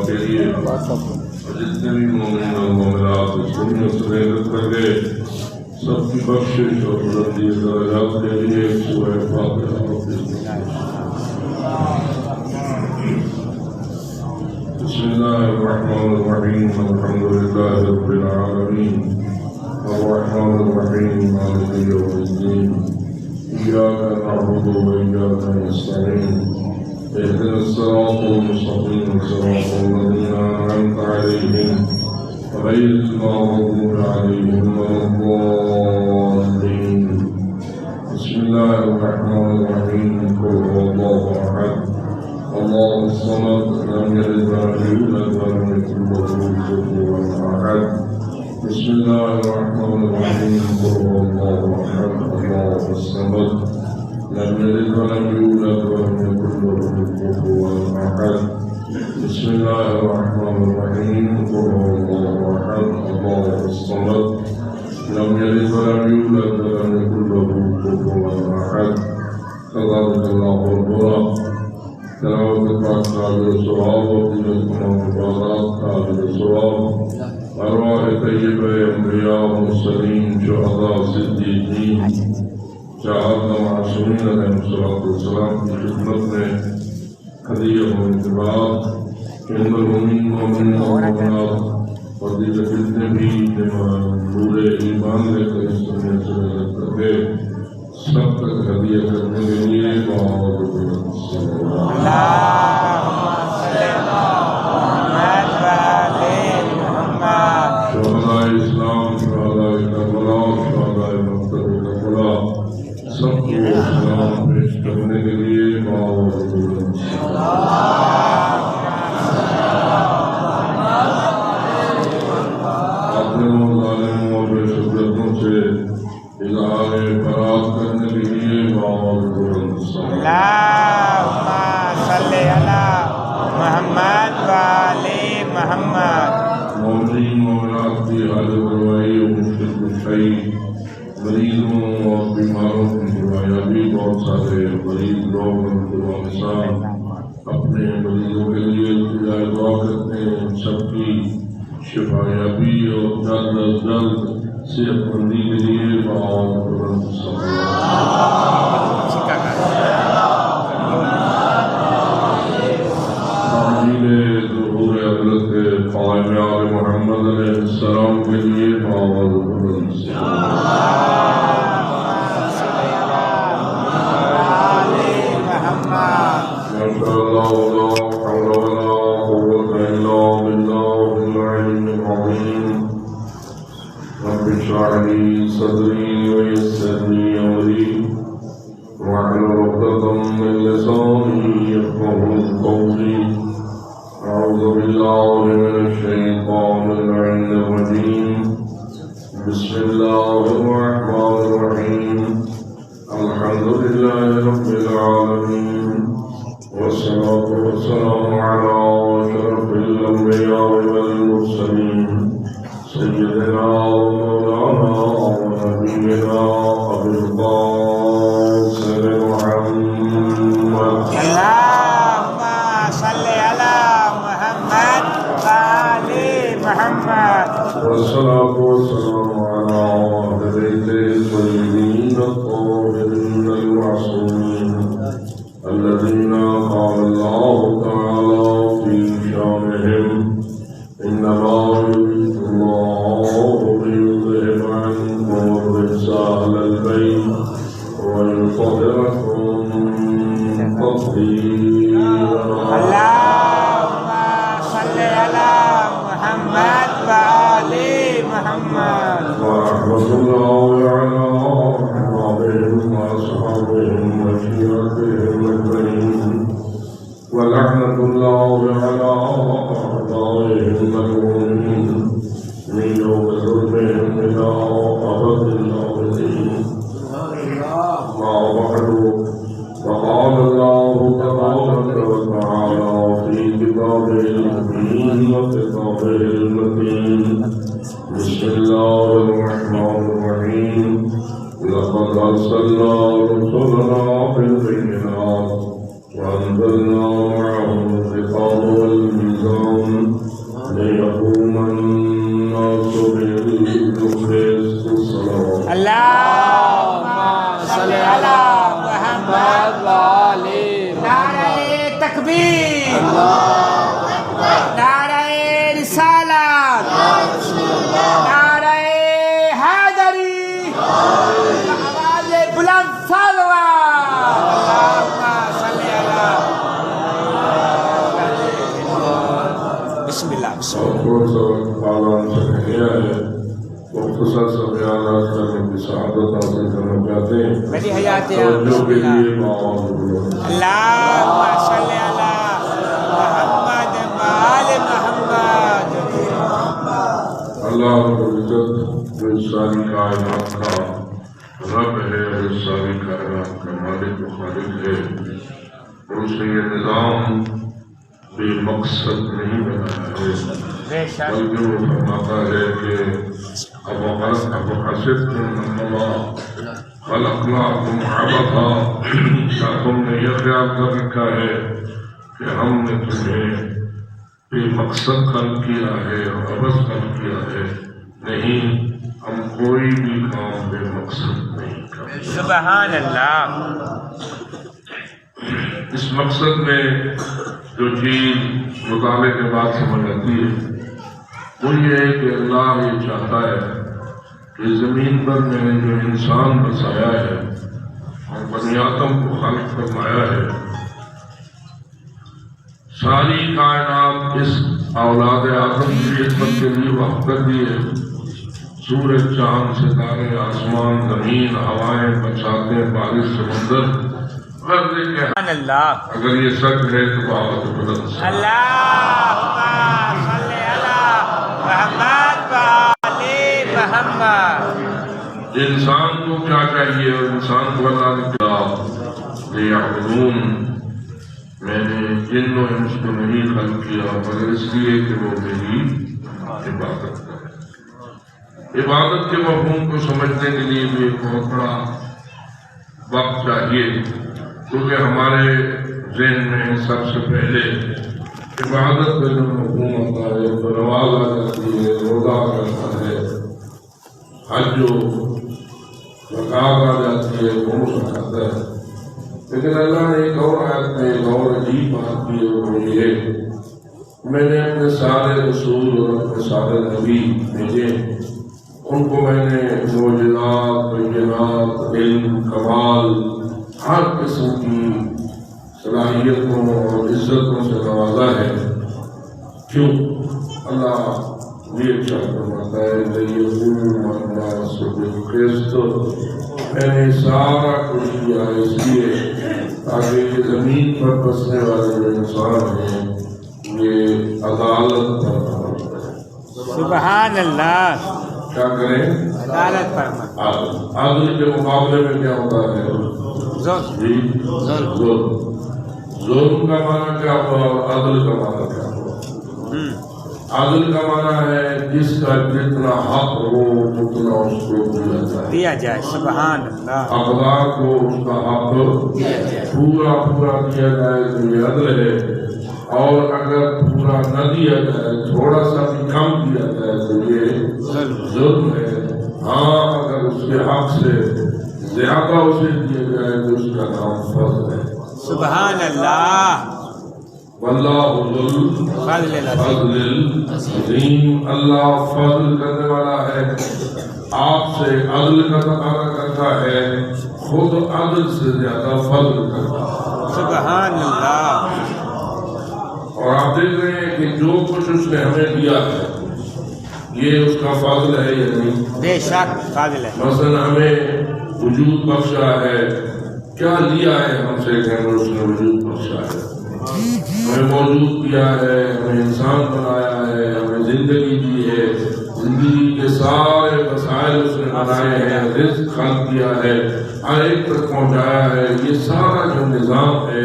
کے لیے جتنے بھی مومنین اور مومنات اس دنیا سے محنت کر گئے سب کی بخشش اور بلندی درجات کے لیے سورہ فاتحہ بسم اللہ الرحمن الرحیم الحمد للہ رب العالمین الرحمن الرحیم مالک یوم الدین ایاک نعبد وإیاک نستعین اهدنا الصراط المستقيم صراط الذين أنعمت عليهم غير المغضوب عليهم ولا الضالين بسم الله الرحمن الرحيم قل هو الله أحد الله الصمد لم يلد ولم يولد ولم يكن له كفوا أحد بسم الله الرحمن الرحيم قل هو الله أحد الله الصمد لم يلد ولم يولد ولم يكن له كفوا أحد بسم الله الرحمن الرحيم قل هو الله أحد الله الصمد لم يلد ولم يولد ولم يكن له كفوا أحد صدق الله العظيم تلاوت پاک قابل ثواب وقیمت مبارکات قابل ثواب ارواح طیبہ انبیاء مرسلین شہداء صدیقین شہادہ معصومین علیہ السلام کی خدمت میں ہدیہ و انتباہ ان المؤمنین مومنین اور مومنات اور دیگر جتنے بھی پورے ایمان لے کر اس دنیا سے محنت کر کے سب تک ہدیہ کرنے کے لیے محمد شہداء اسلام شہداء کربلا شہداء مکتب کربلا سب کو اسلام پیش کرنے کے لیے اپنے ظالموں اور بے شدتوں سے اظہار برات کرنے کے لیے اللہم صلی علی محمد و آل محمد مومنین مومنات کی حاجت روائی اور مشکل کشائی مریضوں اور بیماروں کی شفایابی بہت سارے مریض لوگ اپنے مریضوں کے لیے دعا کرتے ہیں سب کی شفایابی اور جلد از جلد صحت مندی کے لیے تعمیل ظہور حضرت قائم آل محمد علیہ السلام کے لیے رب اشرح لي صدري ويسر لي امري واحلل عقدة من لساني يفقهوا قولي اعوذ بالله من الشيطان اللعين الرجيم بسم الله الرحمن الرحيم الحمد لله رب العالمين والصلاة والسلام على أشرف الأنبياء والمرسلين سيدنا ومولانا ونبينا أبي القاسم محمد اللهم صل على محمد وآل محمد والصلاة والسلام على أهل بيته الطيبين الطاهرين المعصومين الذين قال الله تعالى في شانهم إنما يريد الله ليذهب عنكم الرجس أهل البيت ويطهركم تطهيرا اللهم صل على محمد وآل محمد ورحمة الله على أحبابهم وأصحابهم وشيرتهم أجمعين ولعنة الله على أعدائهم الملعونين من يوم ظلمهم إلى أبد الآبدين ما بعد وقال الله تبارك تکبیر نعرہ رسالت نعرہ حیدری آواز بلند صلوات اللہم صلی علی بسم اللہ اور تھوڑا سا وقت پالان سے گیا ہے مختصر سا بیانات کرنے کی سعادت حاصل کرنا چاہتے ہیں بڑی حیات توجہ کے لیے معاذ اللہ اللہم صلی علی محمد وآل محمد اللہ رب العزت جو اس ساری کائنات کا رب ہے اور اس ساری کائنات کا مالک و خالق ہے اور اسے یہ نظام بے مقصد نہیں بنایا ہے بے شک بلکہ وہ فرماتا ہے کہ اب حسبتم انما خلقناکم عبثا کیا تم نے یہ خیال کر رکھا ہے کہ ہم نے تمہیں بے مقصد خلق کیا ہے اور عبث خلق کیا ہے؟ نہیں، ہم کوئی بھی کام بے مقصد نہیں کرتے۔ سبحان اللہ اس مقصد میں جو چیز مطالعے کے بعد سمجھ آتی ہے وہ یہ ہے کہ اللہ یہ چاہتا ہے کہ زمین پر میں نے جو انسان بسایا ہے اور بنی آدم کو خلق فرمایا ہے، ساری کائنات اس اولاد آدم کی خدمت کے لیے وقف کر دی ہے۔ سورج، چاند، ستارے، آسمان، زمین، ہوائیں، برساتیں، بارش، سمندر، ہر دیکھ سبحان اللہ اگر یہ سچ ہے تو بہت بلند سے اللہم صلی علی محمد وآل محمد۔ انسان کو کیا چاہیے اور انسان کو اللہ نے کیا لیعبدون، میں نے جن و انس کو نہیں خلق کیا مگر اس لیے کہ وہ میری عبادت کریں۔ عبادت کے مفہوم کو سمجھنے کے لیے بھی ایک بہت بڑا وقت چاہیے، کیونکہ ہمارے ذہن میں سب سے پہلے عبادت کا جو مفہوم آتا ہے تو نماز آ جاتی ہے، روزہ آ جاتا ہے، حج و زکوٰۃ آ جاتی ہے، خمس آ جاتا ہے۔ لیکن اللہ نے ایک اور آیت میں ایک اور عجیب بات کی اور وہ یہ ہے، میں نے اپنے سارے رسول اور اپنے سارے نبی بھیجے، ان کو میں نے معجزات، بینات، علم، کمال، ہر قسم کی صلاحیتوں اور عزتوں سے نوازا ہے۔ کیوں؟ اللہ یہ فرماتا ہے لیقوم الناس بالقسط، میں نے سارا کچھ کیا اس لیے تاکہ یہ زمین پر بسنے والے جو انسان ہیں یہ عدالت پر عمل کریں۔ سبحان اللہ کیا کریں؟ عدالت فرما عدل۔ عدل کے مقابلے میں کیا ہوتا ہے؟ ظلم جی ظلم۔ ظلم کا معنی کیا ہوا اور عدل کا معنی کیا ہوا؟ عدل کا معنی ہے جس کا جتنا حق ہو اتنا اس کو دیا جائے، دیا جائے۔ سبحان اللہ اقدار کو اس کا حق پورا پورا دیا جائے تو یہ عدل ہے، اور اگر پورا نہ دیا جائے، تھوڑا سا بھی کم دیا جائے تو یہ ظلم ہے۔ ہاں اگر اس کے حق سے زیادہ اسے دیا جائے تو اس کا نام فضل ہے۔ سبحان اللہ واللہ ذو فضل الفضل العظیم، اللہ فضل کرنے والا ہے، آپ سے عدل کا تقاضا کرتا ہے، خود عدل سے زیادہ فضل کرتا ہے۔ سبحان اللہ اور آپ دیکھ رہے ہیں کہ جو کچھ اس نے ہمیں دیا ہے یہ اس کا فضل ہے یا نہیں؟ بے شک فضل ہے۔ مثلا ہمیں وجود بخشا ہے، کیا لیا ہے ہم سے کہ ہمیں اس نے وجود بخشا ہے؟ ہمیں موجود کیا ہے، ہمیں انسان بنایا ہے، ہمیں زندگی دی ہے، زندگی کے سارے وسائل اس نے بنائے ہیں، رزق خلق کیا ہے، ہر ایک تک پہنچایا ہے۔ یہ سارا جو نظام ہے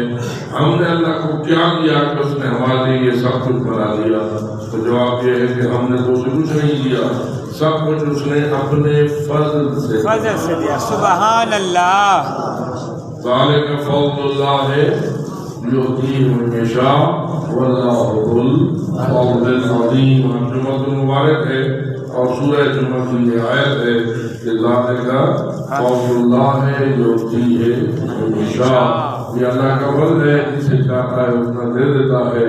ہم نے اللہ کو کیا دیا کہ اس نے ہمارے لیے یہ سب کچھ بنا دیا؟ تو جواب یہ ہے کہ ہم نے تو اسے کچھ نہیں دیا، سب کچھ اس نے اپنے فضل سے دیا۔ سبحان اللہ ذالک فضل اللہ یؤتیہ من یشاء واللہ ذو الفضل العظیم۔ جمعہ مبارک ہے اور سورہ جمعہ کی یہ آیت ہے کہ ذالک فضل اللہ یؤتیہ من یشاء، یہ اللہ کا فضل ہے، جسے چاہتا ہے اتنا دے دیتا ہے۔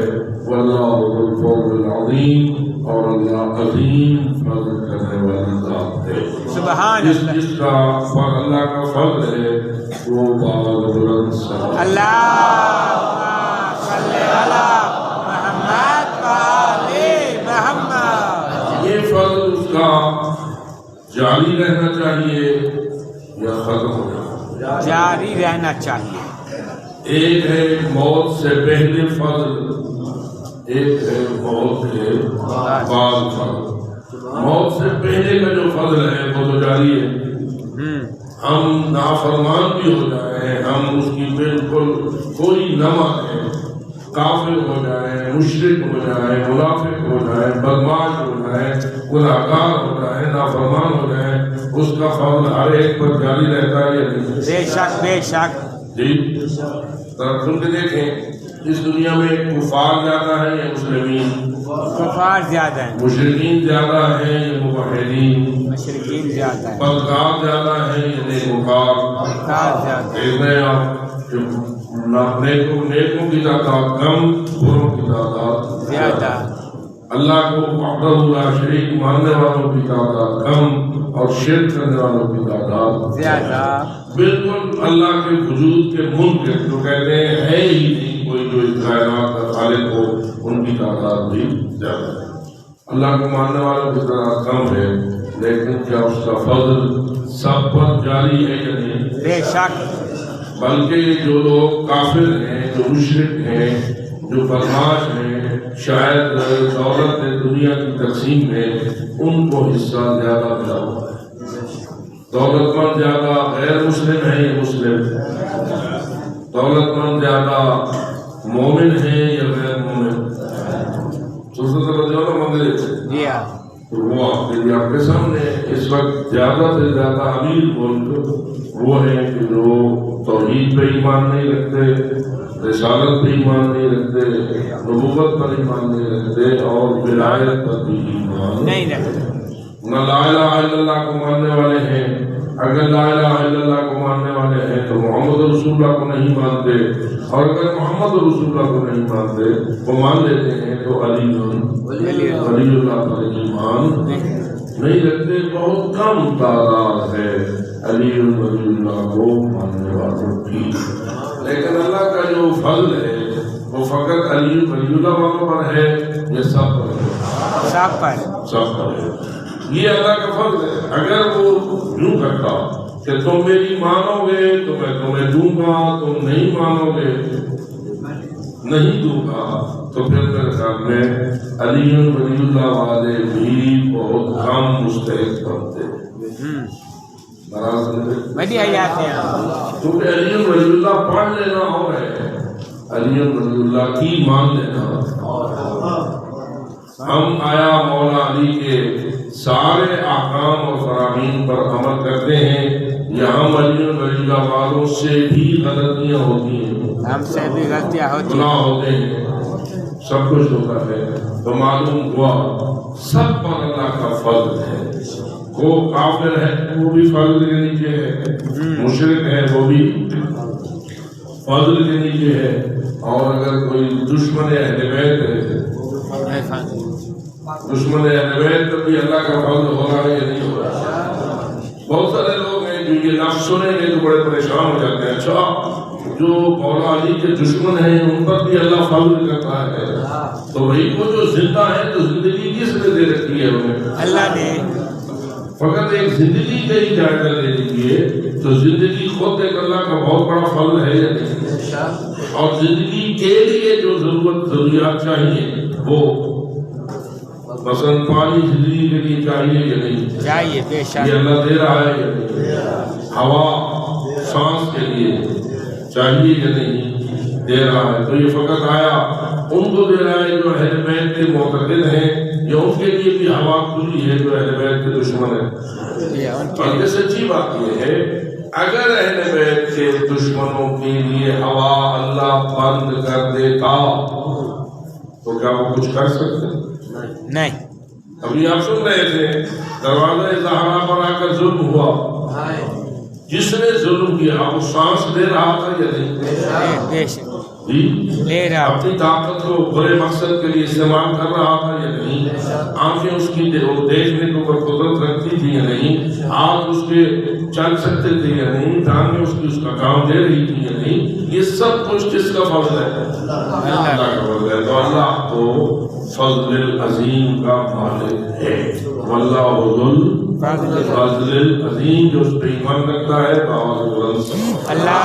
واللہ ذو الفضل العظیم، اور اللہ عظیم فضل کرنے والی ذات ہے۔ سبحان جس اللہ، جس کا اللہ کا فضل ہے وہ باغ بلند سر۔ اللہم صلی علی محمد و آل محمد۔ یہ فضل اس کا جاری رہنا چاہیے یا ختم ہو جائے؟ جاری رہنا چاہیے۔ ایک ہے موت سے پہلے فضل، ایک ہے موت کے بعد فضل۔ موت سے پہلے کا جو فضل ہے وہ تو جاری ہے، ہم نافرمان بھی ہو جائیں، ہم اس کی بالکل کوئی نہ مانیں، کافر ہو جائیں، مشرک ہو جائیں، منافق ہو جائیں، بدماش ہو جائیں، گناہگار ہو جائیں، نافرمان ہو جائیں، اس کا فضل ہر ایک پر جاری رہتا ہے یا نہیں؟ بے شک بے شک۔ جی ذرا سن کے دیکھیں، اس دنیا میں کفار زیادہ ہیں یا مسلمین؟ کفار زیادہ ہیں، مشرکین زیادہ ہیں یا موحدین؟ مشرکین زیادہ ہیں، بدکار زیادہ ہیں یا نیکوکار؟ کفار زیادہ ہیں۔ دیکھ رہے ہیں آپ، نیکوں کی تعداد کم، بروں کی تعداد زیادہ۔ اللہ کو وحدہ لا شریک ماننے والوں کی تعداد کم اور شرک کرنے والوں کی تعداد زیادہ۔ بالکل اللہ کے وجود کے منکر جو کہتے ہیں ہے ہی نہیں کوئی جو اس کائنات کا خالق ہو، ان کی تعداد بھی زیادہ ہے۔ اللہ کو ماننے والوں کی تعداد کم ہے، لیکن کیا اس کا فضل سب پر جاری ہے یا نہیں؟ بے شک۔ بلکہ جو لوگ کافر ہیں، جو مشرک ہیں، جو بدماش ہیں، شاید دولت دنیا کی تقسیم میں ان کو حصہ زیادہ ملا ہوا ہے۔ دولت مند زیادہ غیر مسلم ہیں یا مسلم؟ دولت مند زیادہ مومن ہیں یا غیر مومن؟ جی ہاں۔ وہ آپ کے سامنے اس وقت زیادہ سے زیادہ امیر ملک وہ ہیں کہ جو توحید پہ ایمان نہیں رکھتے، رسالت پہ ایمان نہیں رکھتے، نبوت پر ایمان نہیں رکھتے، اور ولایت پر بھی ایمان نہیں رکھتے۔ نہ لا الہ الا اللہ کو ماننے والے ہیں۔ اگر لا الہ الا اللہ کو ماننے والے ہیں تو محمد رسول اللہ کو نہیں مانتے، اور اگر محمد رسول اللہ کو نہیں مانتے، وہ مان لیتے ہیں تو علی اللہ پر ایمان نہیں رکھتے۔ بہت کم تعداد ہے علی اللہ کو ماننے والوں کی، لیکن اللہ کا جو فضل ہے وہ فقط علی اللہ والوں پر ہے یا سب پر ہے؟ سب پر۔ سب پر ہے۔ یہ اللہ کا فضل ہے۔ اگر وہ یوں کرتا کہ تم میری مانو گے تو میں تمہیں دوں گا، تم نہیں مانو گے نہیں دوں گا، تو پھر میرے خیال میں علی ولی اللہ والے بھی بہت کم مستحق بنتے۔ بڑی حیات ہیں کیونکہ علی ولی اللہ پڑھ لینا اور ہے، علی ولی اللہ کی مان لینا۔ ہم آیا مولا علی کے سارے احکام اور فرامین پر عمل کرتے ہیں، یہاں علی ولی اللہ والوں سے بھی غلطیاں ہوتی ہیں، ہم سے بھی غلطیاں ہوتی گناہ ہوتے ہیں، سب کچھ ہوتا ہے، تو معلوم ہوا سب پر اللہ کا فضل ہے۔ وہ کافر ہے وہ بھی فضل کے نیچے ہے، مشرک ہے وہ بھی فضل کے نیچے ہے، اور اگر کوئی دشمن اہل بیت ہے، دشمن اہل بیت پر بھی اللہ کا فضل ہو رہا ہے یا نہیں ہو رہا؟ بہت سارے لوگ ہیں جو یہ لفظ سنیں گے تو بڑے پریشان ہو جاتے ہیں، اچھا جو مولا علی کے دشمن ہیں ان پر بھی اللہ فضل کرتا ہے، تو وہی وہ جو زندہ ہے تو زندگی کس نے دے رکھی ہے انہیں؟ اللہ نے۔ فقط ایک زندگی کا ہی جائزہ لے لیجیے تو زندگی خود ایک اللہ کا بہت بڑا فضل ہے یا نہیں؟ اور زندگی کے لیے جو ضروریات چاہیے وہ مثلاً پانی زندگی کے لیے چاہیے یا نہیں چاہیے؟ بے شک یہ اللہ دے رہا ہے یا نہیں؟ ہوا سانس کے لیے چاہیے یا نہیں؟ دے رہا ہے۔ تو یہ فقط آیا ان کو دے رہا ہے جو اہل بیت کے معتقد ہیں، یا ان کے لیے بھی ہوا کھلی ہے جو اہل بیت کے دشمن ہیں؟ بلکہ سچی بات یہ ہے اگر اہل بیت کے دشمنوں کے لیے ہوا اللہ بند کر دیتا تو کیا وہ کچھ کر سکتے؟ نہیں۔ ابھی آپ سن رہے تھے دروازہ زہرا پر آ کر ظلم ہوا، جس نے ظلم کیا وہ سانس لے رہا تھا یا نہیں؟ بے شک جی لے رہا اپنی طاقت کو برے مقصد کے لیے استعمال کر رہا تھا یا نہیں؟ آنکھیں اس کی دیکھنے کو قدرت رکھتی تھی یا نہیں؟ ہاتھ اس کے چل سکتے تھے یا نہیں؟ ٹانگیں اس کی اس کا کام دے رہی تھی یا نہیں؟ یہ سب کچھ کس کا فضل ہے؟ اللہ کا فضل ہے۔ تو اللہ تو فضل العظیم کا مالک ہے۔ واللہ ذو الفضل العظیم، جو اس پہ ایمان رکھتا ہے بآواز بلند سے اللہ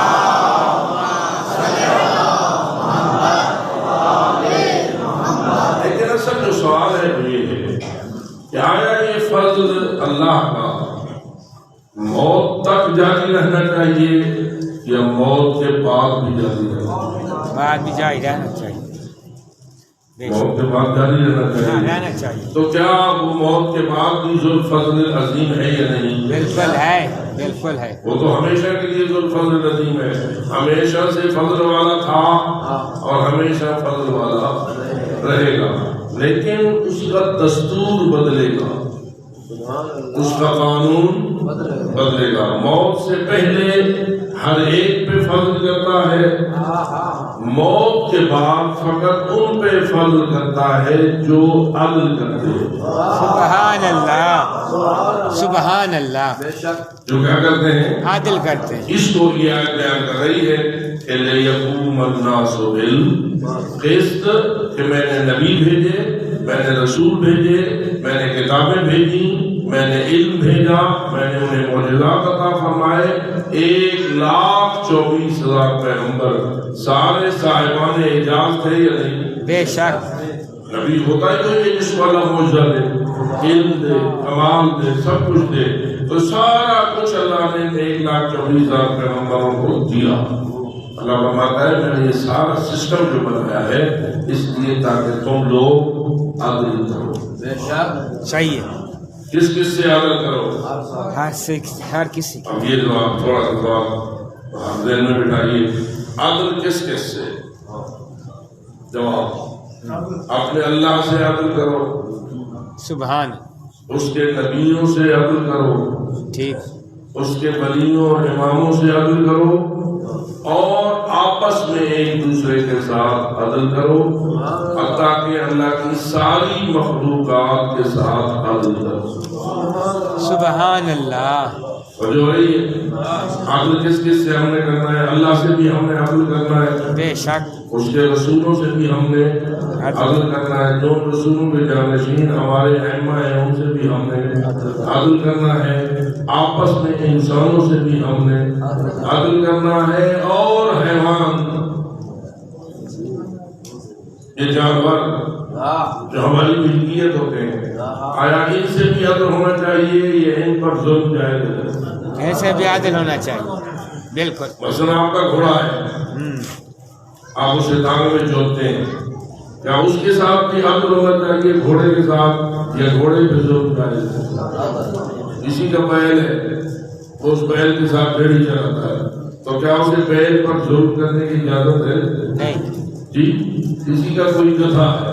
جو سوال ہے وہ یہ ہے کہ آیا یہ فضل اللہ کا موت تک جاری رہنا چاہیے یا موت کے بعد بھی جاری رہنا چاہیے؟ بعد بھی جاری رہنا چاہیے، بے شک موت کے بعد جاری رہنا ہاں چاہیے۔ رہنا چاہیے، تو کیا وہ موت کے بعد بھی ذو الفضل العظیم ہے یا نہیں؟ بالکل ہے، بالکل ہے، وہ تو ہمیشہ کے لیے ذو الفضل العظیم ہے، ہمیشہ سے فضل والا تھا اور ہمیشہ فضل والا رہے گا، لیکن اس کا دستور بدلے گا، اس کا قانون بدلے گا۔ موت سے پہلے ہر ایک پہ فضل کرتا ہے، موت کے بعد فقط ان پہ فضل کرتا ہے جو عدل کرتے ہیں۔ سبحان اللہ، سبحان اللہ، جو کیا کرتے ہیں؟ عادل کرتے ہیں۔ اس کو یہ آیت بیان کر رہی ہے کہ لِيَقُومَ النَّاسُ بِالْقِسْطِ، کہ میں نے نبی بھیجے، میں نے رسول بھیجے، میں نے کتابیں بھیجی، میں نے علم بھیجا، میں نے انہیں معجزات عطا فرمائے۔ 1,24,000 پیغمبر سارے صاحبان اعجاز تھے یا نہیں؟ بے شک نبی ہوتا ہی تو یہ جس والا معجزہ دے، علم دے، کمال دے، سب کچھ دے، تو سارا کچھ اللہ نے 1,24,000 پیغمبروں کو دیا۔ اللہ فرماتا ہے میں نے یہ سارا سسٹم جو بنایا ہے اس لیے تاکہ تم لوگ عدل کرو۔ صحیح ہے، کس کس سے عدل کرو؟ ہر کسی اب یہ جو آپ تھوڑا سا ذہن میں بٹھائیے، عدل کس کس سے؟ جواب، اپنے اللہ سے عدل کرو، سبحان، اس کے نبیوں سے عدل کرو، ٹھیک، اس کے ولیوں اور اماموں سے عدل کرو، اور آپس میں ایک دوسرے کے ساتھ عدل کرو، حتیٰ کہ اللہ کی ساری مخلوقات کے ساتھ عدل کرو۔ سبحان اللہ، اور جو رہی ہے عدل کس کس سے ہم نے کرنا ہے؟ اللہ سے بھی ہم نے عدل کرنا ہے، بے شک اس کے رسولوں سے بھی ہم نے عدل کرنا ہے، جو رسولوں کے جانشین ہمارے ائمہ ہیں ان سے بھی ہم نے عدل کرنا ہے، آپس میں انسانوں سے بھی ہم نے عدل کرنا ہے، اور حیوان، یہ جانور جو ہماری ملکیت ہوتے ہیں، آیا ان سے بھی عدل ہونا چاہیے یا ان پر ظلم جائز ہے؟ ایسے بھی عادل ہونا چاہیے، بالکل۔ مثلا آپ کا گھوڑا ہے، آپ اسے دانگ میں جوتتے ہیں، کیا اس کے ساتھ بھی عدل ہونا چاہیے گھوڑے کے ساتھ، یا گھوڑے پہ ظلم جائز ہے؟ کسی کا بیل ہے، اس بیل کے ساتھ بھیڑی چلاتا ہے، تو کیا اسے بیل پر ظلم کرنے کی اجازت ہے؟ نہیں، جی، کسی کا کوئی گدھا ہے،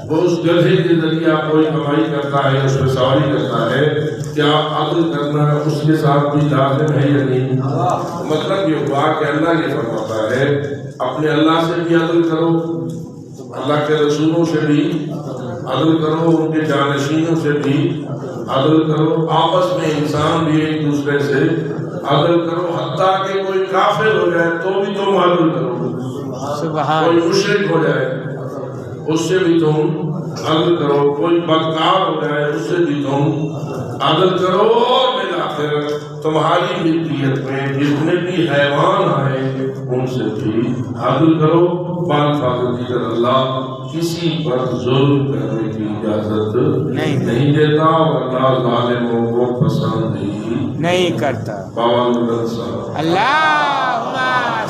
وہ اس گدھے کے ذریعہ کوئی کمائی کرتا ہے، اس پہ سواری کرتا ہے، کیا عدل کرنا اس کے ساتھ بھی لازم ہے یا نہیں؟ مطلب یہ ہوا کہ اللہ یہ فرماتا ہے اپنے اللہ سے بھی عدل کرو، اللہ کے رسولوں سے بھی عدل کرو، ان کے جانشینوں سے بھی عدل کرو، آپس میں انسان بھی ایک دوسرے سے عدل کرو، حتیٰ کہ کوئی کافر ہو جائے تو بھی تم عدل کرو، سبحان، کوئی مشرک ہو جائے اس سے بھی تم عدل کرو، کوئی بدکار ہو جائے اس سے بھی تم عدل کرو، اور بالآخر تمہاری ملکیت میں جتنے بھی حیوان ہیں ان سے بھی عدل کرو۔ بالفاظ دیگر اللہ کسی پر ظلم کرنے کی اجازت نہیں دیتا، اور اللہ ظالموں کو پسند نہیں کرتا۔ اللہم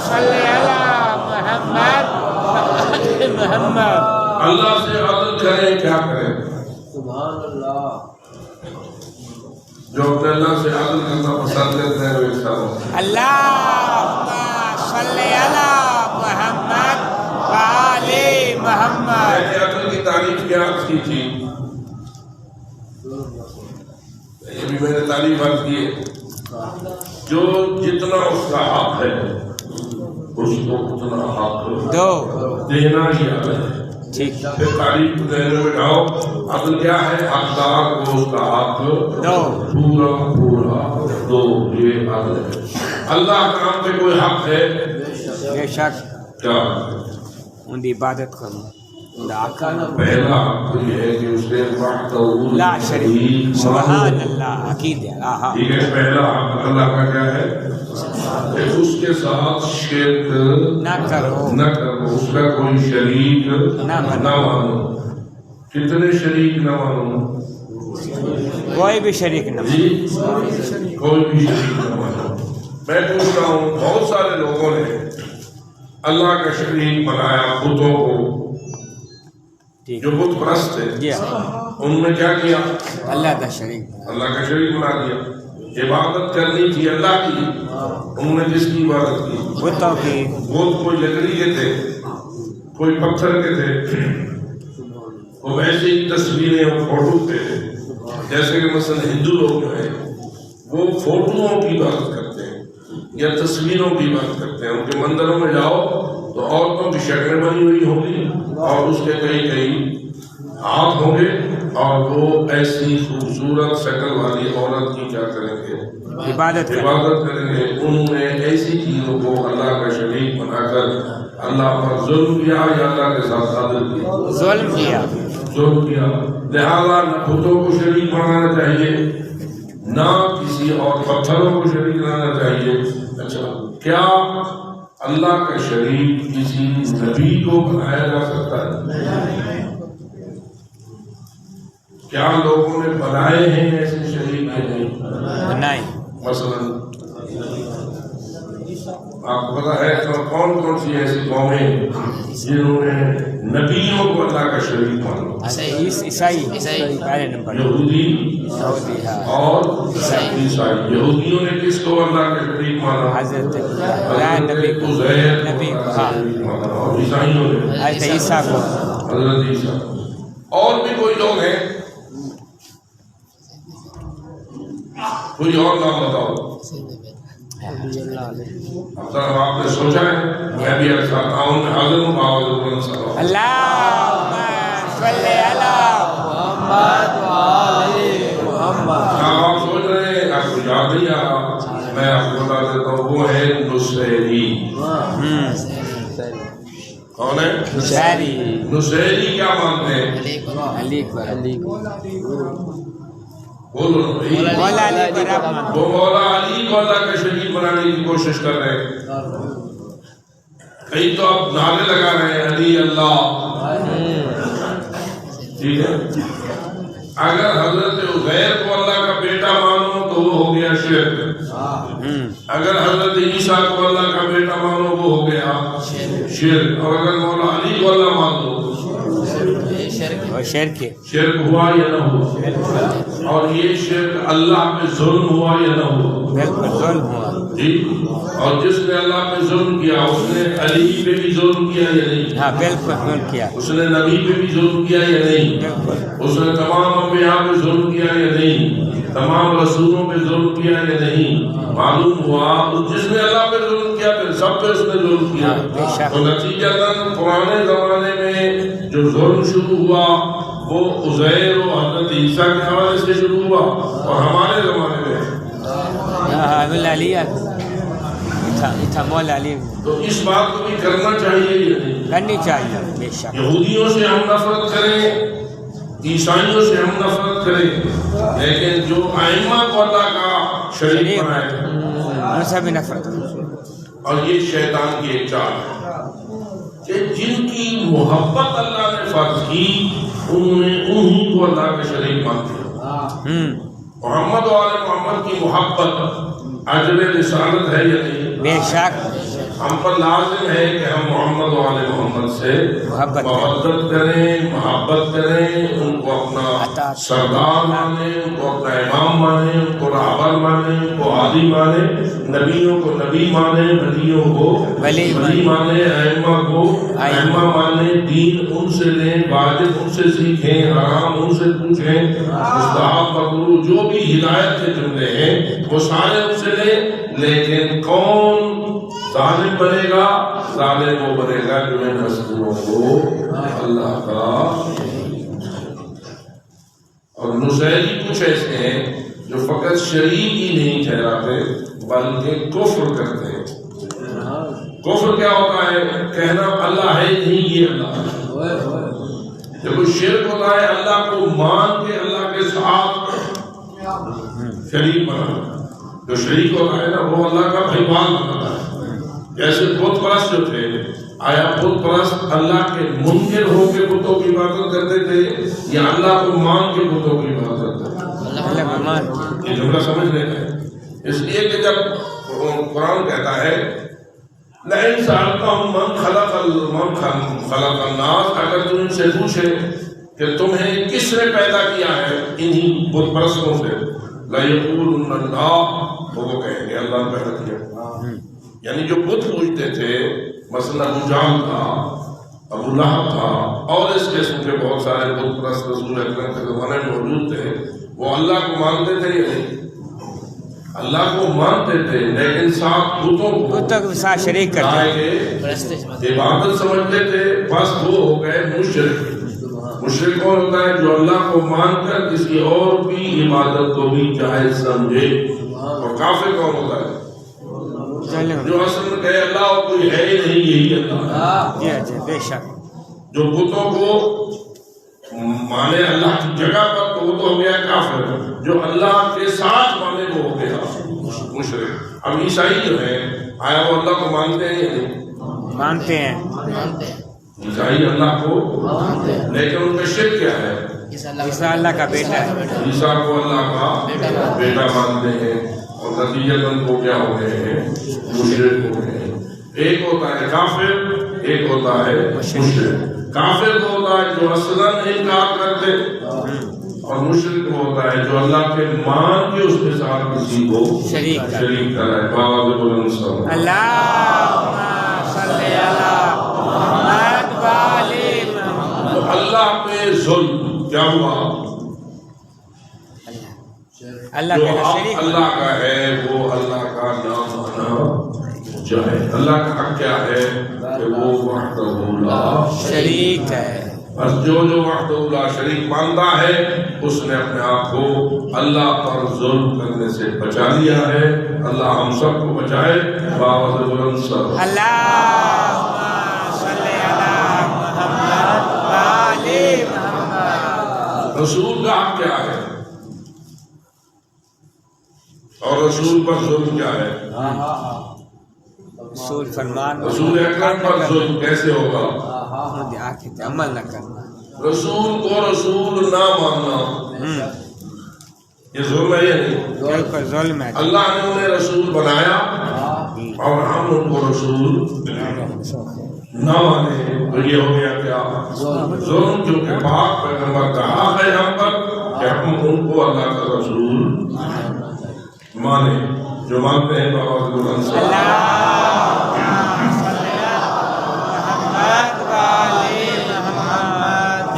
صلی علی محمد محمد۔ اللہ سے عدل کریں، کیا کریں؟ سبحان اللہ، جو اپنے اللہ سے عدل کرنا پسند کرتے ہیں وہ انسان۔ اللہم صلی علی محمد وآل محمد۔ میں نے عدل کی تعریف کیا کی تھی، یہ بھی میں نے تعریف عرض کی ہے جو جتنا اس کا حق ہے اس کو اتنا حق دو دینا ہی عدل ہے. ٹھیک پھر تعریف کو ذہن میں بٹھاؤ. عدل کیا ہے؟ حقدار کو اس کا حق دو پورا پورا دو. یہ عدل ہے. اللہ کا نام پہ کوئی حق ہے بے شک کیا؟ ان دی عبادت کروں پہلا حق یہ ہے کہ اس نے وحدہ لا شریک سبحان اللہ عقید ہے. آہا ٹھیک ہے. پہلا حق اللہ کا کیا ہے کہ اس کے ساتھ شرک نہ کرو نہ کرو. اس کا کوئی شریک نہ مانو. کتنے شریک نہ مانو؟ کوئی بھی شریک نہ جی کوئی بھی شریک نہ مانو. میں پوچھتا ہوں بہت سارے لوگوں نے اللہ کا شریک بنایا بتوں کو ٹھیک جو بت پرست تھے. جی انہوں نے کیا کیا؟ اللہ کا شریک اللہ کا شریک بنا دیا. عبادت کرنی تھی اللہ کی، انہوں نے جس کی عبادت کی بتوں کی وہ کوئی لکڑی کے تھے کوئی پتھر کے تھے، وہ ویسے ہی تصویریں اور فوٹو تھے. جیسے کہ مثلا ہندو لوگ جو ہیں وہ فوٹوؤں کی عبادت کرتے ہیں یا تصویروں کی عبادت کرتے ہیں. ان کے مندروں میں جاؤ تو عورتوں کی شکلیں بنی ہوئی ہوں گی اور اس کے کئی کئی ہاتھ ہوں گے اور وہ ایسی خوبصورت شکل والی عورت کی کیا کریں گے؟ عبادت کریں گے. انہوں نے ایسی چیزوں کو اللہ کا شریک بنا کر اللہ پر ظلم کیا یا اللہ کے ساتھ عدل کیا؟ ظلم کیا. لہذا نہ بتوں کو شریک بنانا چاہیے نہ کسی اور پتھروں کو شریک بنانا چاہیے. اچھا کیا اللہ کا شریک کسی نبی کو بنایا جا سکتا ہے؟ کیا لوگوں نے بنائے ہیں ایسے شریک یا نہیں؟ نہیں. مثلا آپ کو پتا ہے کون کون سی ایسی قومیں جنہوں نے نبیوں کو اللہ کا شریک مانا؟ عیسائی پہلے نمبر یہودی اور عیسائی. یہودیوں نے کس کو اللہ کا شریک مانا؟ حضرت نبی کو. اور عیسائیوں نے حضرت عیسیٰ کو. حضرت عیسیٰ. اور بھی کوئی لوگ ہیں، کوئی اور نام بتاؤ. آپ نے سوچا ہے؟ میں بھی ایسا تعاون میں حاضر ہوں. اللہم صلی علی محمد محمد. آپ سوچ رہے ہیں آپ کو یاد نہیں آ رہا، میں آپ کو بتا دیتا ہوں. وہ ہے نصیری. کون ہے؟ نصیری. نصیری کیا مانتے ہیں؟ علی بولو. مولا علی کو رب مانتے. وہ مولا علی کو اللہ کا شریک بنانے کی کوشش کر رہے ہیں. کئی تو آپ نعرے لگا رہے ہیں علی اللہ. ٹھیک ہے. اگر حضرت عزیر کو اللہ کا بیٹا مانو تو وہ ہو گیا شرک. اگر حضرت عیسیٰ کو اللہ کا بیٹا مانو وہ ہو گیا شرک. اور اگر مولا علی کو اللہ مان لو شرک ہوا یا نہ ہوا؟ اور یہ شرک اللہ پہ ظلم ہوا یا نہ ہوا؟ بالکل ظلم ہوا. جی. اور جس نے اللہ پہ ظلم کیا اس نے علی پہ بھی ظلم کیا یا نہیں؟ ہاں بالکل ظلم کیا. اس نے نبی پہ بھی ظلم کیا یا نہیں؟ بالکل. اس نے تمام انبیاء پہ ظلم کیا یا نہیں؟ تمام رسولوں پہ ظلم کیا یا نہیں؟ معلوم ہوا جس نے اللہ پہ ظلم کیا پھر سب پہ اس نے ظلم کیا. تو نتیجتاً پرانے زمانے میں جو ظلم شروع ہوا وہ عزیر و حضرت عیسیٰ کے حوالے سے شروع ہوا اور ہمارے زمانے میں مولا علی تھا. مولا علی تو اس بات کو بھی کرنا چاہیے یا نہیں؟ کرنی چاہیے بے شک. یہودیوں سے ہم نفرت کریں، عیسائیوں سے ہم نفرت کریں، لیکن جو ائمہ کو اللہ کا شریک بنائے ان سے بھی نفرت. اور یہ شیطان کی ایک چال ہے کہ جن کی محبت اللہ نے فرض کی انہیں کو اللہ کا شریک مانتے ہیں. محمد و آل محمد کی محبت اجر رسالت ہے یا نہیں؟ بے شک. ہم پر لازم ہے کہ ہم محمد و آل محمد سے محبت کریں، محبت کریں، ان کو اپنا سردار مانیں، ان کو اپنا امام مانیں، ان کو رہبر مانیں، ان کو ہادی مانیں، نبیوں کو نبی مانیں، ولیوں کو ولی مانیں، ائمہ کو ائمہ مانیں، دین ان سے لیں، واجب ان سے سیکھیں، حرام ان سے پوچھیں، مستحب مکروہ جو بھی ہدایت کے جملے ہیں وہ سارے ان سے لیں۔ لیکن کون ظالم بنے گا؟ ظالم وہ بنے گا جو ان ہستیوں کو اللہ کا، اور نصیری کچھ ایسے ہیں جو فقط شریک ہی نہیں ٹھہراتے بلکہ کفر کرتے ہیں۔ کفر کیا ہوتا ہے؟ کہنا اللہ ہے نہیں، یہ اللہ ہے۔ جب شرک ہوتا ہے اللہ کو مان کے اللہ کے ساتھ شریک بنانا۔ جو شریک ہوتا ہے نا وہ اللہ کا بھائیوال بناتا ہے۔ جیسے بت پرست جو تھے، آیا بت پرست اللہ کے منکر ہو کے بتوں کی عبادت کرتے تھے یا اللہ کو مان کے بتوں کی عبادت کرتے تھے؟ یہ جملہ سمجھ لینا ہے۔ اس لیے کہ جب قرآن کہتا ہے لئن سألتهم من خلق الناس، اگر تم ان سے پوچھے کہ تمہیں کس نے پیدا کیا ہے انہی بت پرستوں سے، لَيَقُولُنَّ اللَّهُ، تو وہ کہیں گے اللہ نے پیدا کیا۔ یعنی جو بت پوجتے تھے، مثلا ابو جہل تھا، ابو لہب تھا، اور اس قسم کے بہت سارے بت پرست رسول اکرم کے زمانے میں موجود تھے، وہ اللہ کو مانتے تھے یا نہیں؟ اللہ کو مانتے تھے، لیکن ساتھ بتوں کے ساتھ شریک کرتے، عبادت سمجھتے تھے، بس وہ ہو گئے مشرک۔ مشرک کون ہوتا ہے؟ جو اللہ کو مان کر کسی اور کی عبادت کو بھی جائز سمجھے۔ اور کافر کون ہوتا ہے؟ جو اصل میں کہے اللہ کوئی ہے ہی نہیں، یہی اللہ۔ بے شک جو بتوں کو مانے اللہ کی جگہ پر تو وہ تو ہو گیا کافر، جو اللہ کے ساتھ مانے وہ ہو گیا مشرک۔ اب عیسائی جو ہے، آیا وہ اللہ کو مانتے ہیں یا نہیں؟ مانتے ہیں۔ عیسائی اللہ کو مانتے ہیں، لیکن ان کا شرک کیا ہے؟ عیسیٰ اللہ کا بیٹا ہے۔ عیسیٰ کو اللہ کا بیٹا مانتے ہیں، اور نتیجتاً وہ کیا ہو گئے ہیں؟ مشرک ہو گئے ہیں۔ ایک ہوتا ہے کافر، ایک ہوتا ہے مشرک۔ کافر وہ ہوتا ہے جو اصلاً انکار کرتے، اور مشرک وہ ہوتا ہے جو اللہ کے مان کے اس کے ساتھ کسی کو شریک کرے۔ بابا بلند صاحب اللہم صلی علی محمد و آل محمد۔ تو اللہ پہ ظلم کیا ہوا؟ اللہ جو کا حق شریک اللہ کا ہے وہ اللہ کا نام آنا چاہے۔ اللہ کا حق کیا ہے کہ وہ وحدہ لا شریک ہے۔ بس جو وحدہ لا شریک مانتا ہے اس نے اپنے آپ کو اللہ پر ظلم کرنے سے بچا لیا ہے۔ اللہ ہم سب کو بچائے۔ بابا بلند صاحب اللہم صلی علی محمد و آل محمد۔ رسول کا حق کیا ہے اور رسول پر ظلم کیا ہے؟ رسول فرمان رسول اکرم پر ظلم کیسے ہوگا؟ عمل نہ کرنا، رسول کو رسول نہ ماننا، یہ ظلم ہے یا نہیں؟ بالکل ظلم ہے۔ اللہ نے انہیں رسول بنایا اور ہم ان کو رسول نہ مانے تو یہ ہو گیا کیا؟ ظلم۔ کیونکہ پاک پیغمبر کا حق ہے ہم پر کہ ہم ان کو اللہ کا رسول مانے۔ جو مانتے ہیں بابا بلند صاحب